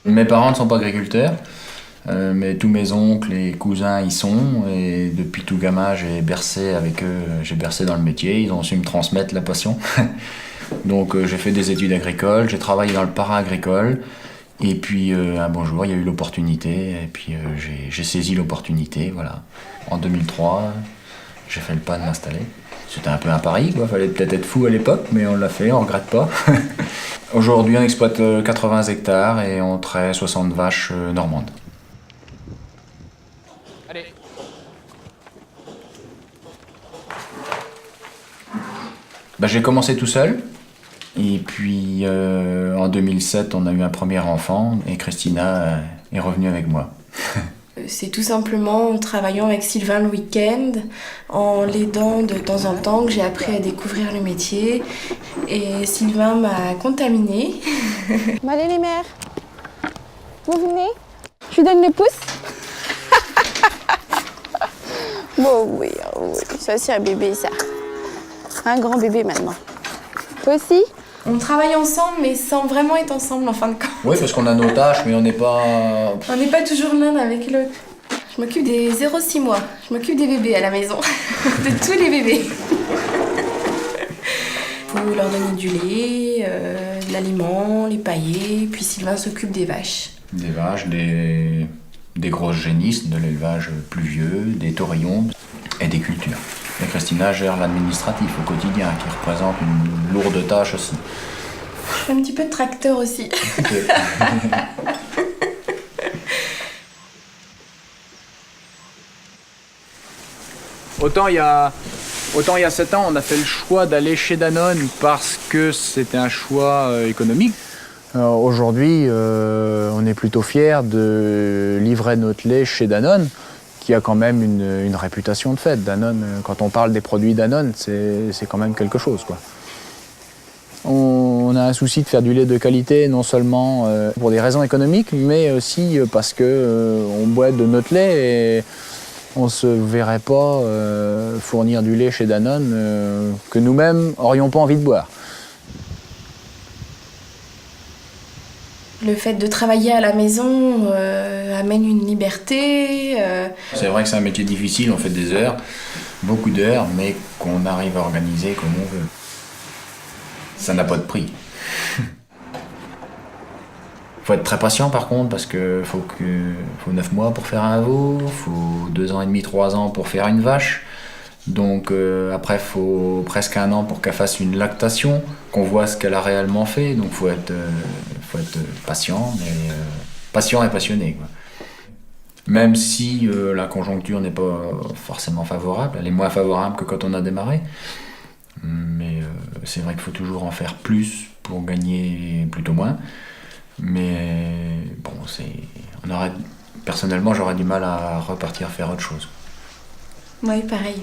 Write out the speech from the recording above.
Mes parents ne sont pas agriculteurs, mais tous mes oncles et cousins y sont. Et depuis tout gamin, j'ai bercé avec eux, j'ai bercé dans le métier. Ils ont su me transmettre la passion. Donc j'ai fait des études agricoles, j'ai travaillé dans le para-agricole. Et puis un bon jour, il y a eu l'opportunité. Et puis j'ai saisi l'opportunité, voilà. En 2003, j'ai fait le pas de m'installer. C'était un peu un pari, quoi. Fallait peut-être être fou à l'époque, mais on l'a fait, on regrette pas. Aujourd'hui, on exploite 80 hectares et on traite 60 vaches normandes. Allez. Bah, j'ai commencé tout seul. Et puis en 2007, on a eu un premier enfant et Christina est revenue avec moi. C'est tout simplement en travaillant avec Sylvain le week-end, en l'aidant de temps en temps, que j'ai appris à découvrir le métier. Et Sylvain m'a contaminée. Bon, allez les mères, vous venez? Je lui donne le pouce. Bon oui, oh oui, ça c'est un bébé ça. Un grand bébé maintenant. Toi aussi? On travaille ensemble, mais sans vraiment être ensemble en fin de compte. Oui, parce qu'on a nos tâches, mais on n'est pas... On n'est pas toujours l'un avec l'autre. Je m'occupe des 0-6 mois. Je m'occupe des bébés à la maison. De tous les bébés. Faut leur donner du lait, de l'aliment, les pailler. Puis Sylvain s'occupe des vaches. Des vaches, des grosses génisses, de l'élevage pluvieux, des taurillons et des cultures. Et Christina gère l'administratif au quotidien, qui représente une lourde tâche aussi. Je fais un petit peu de tracteur aussi. Okay. Autant il y a 7 ans, on a fait le choix d'aller chez Danone parce que c'était un choix économique. Aujourd'hui, on est plutôt fiers de livrer notre lait chez Danone, qui a quand même une réputation de fait. Danone, quand on parle des produits Danone, c'est quand même quelque chose, quoi. On a un souci de faire du lait de qualité, non seulement pour des raisons économiques, mais aussi parce que on boit de notre lait et on ne se verrait pas fournir du lait chez Danone que nous-mêmes n'aurions pas envie de boire. Le fait de travailler à la maison amène une liberté. C'est vrai que c'est un métier difficile, on fait des heures, beaucoup d'heures, mais qu'on arrive à organiser comme on veut. Ça n'a pas de prix. Faut être très patient par contre, parce que faut 9 mois pour faire un veau, faut 2 ans et demi, 3 ans pour faire une vache. Donc après, faut presque 1 an pour qu'elle fasse une lactation, qu'on voit ce qu'elle a réellement fait. Donc faut être patient, mais patient et passionné, quoi. Même si la conjoncture n'est pas forcément favorable, elle est moins favorable que quand on a démarré. Mais c'est vrai qu'il faut toujours en faire plus pour gagner plutôt moins. Mais bon, personnellement, j'aurais du mal à repartir faire autre chose. Oui, pareil.